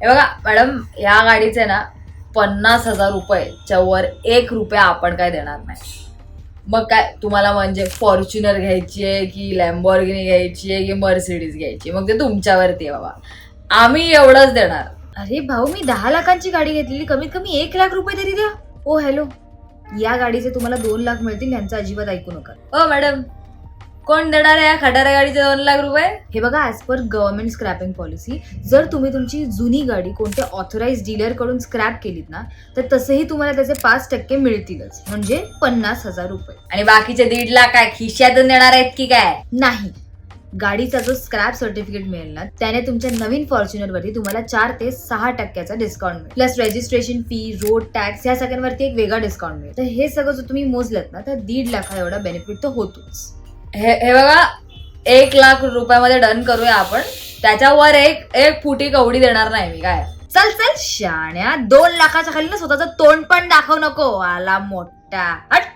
हे बघा मॅडम, या गाडीचे ना 50,000 रुपयाच्या वर 1 रुपया आपण काय देणार नाही. मग काय तुम्हाला म्हणजे फॉर्च्युनर घ्यायची आहे की लॅम्बॉर्गिनी घ्यायची आहे की मर्सिडीज घ्यायची, मग ते तुमच्यावरती आहे बाबा. आम्ही एवढंच देणार. अरे भाऊ, मी 10 लाखांची गाडी घेतलेली, कमीत कमी 1 लाख रुपये तरी द्या. ओ हॅलो, या गाडीचे तुम्हाला 2 लाख मिळतील, यांचं अजिबात ऐकू नका. ओ मॅडम, कोण देणार आहे या खटाऱ्या गाडीचे 2 लाख रुपये? हे बघा, as per government scrapping policy, जर तुम्ही तुमची जुनी गाडी कोणत्या ऑथराइज डीलर कडून स्क्रॅप केलीत ना, तर तसंही तुम्हाला त्याचे 5% मिळतीलच, म्हणजे 50,000 रुपये. आणि बाकीचे 1.5 लाख काय खिशातून देणार आहेत की काय? नाही, गाडीचा जो स्क्रॅप सर्टिफिकेट मिळेल ना, त्याने तुमच्या नवीन फॉर्च्युनर वरती तुम्हाला 4 ते 6% डिस्काउंट मिळेल. Plus registration fee, road tax या सगळ्यांवरती एक वेगळा डिस्काउंट मिळेल. तर हे सगळं जर तुम्ही मोजलं ना, तर 1.5 लाख एवढा बेनिफिट तर होतोच. हे बघा, 1 लाख रुपयामध्ये डन करूया आपण. त्याच्यावर एक फुटी कवडी देणार नाही मी. काय चल चल शाण्या, 2 लाखाच्या खाली ना स्वतःचं तोंड पण दाखव नको, आला मोठा. हट.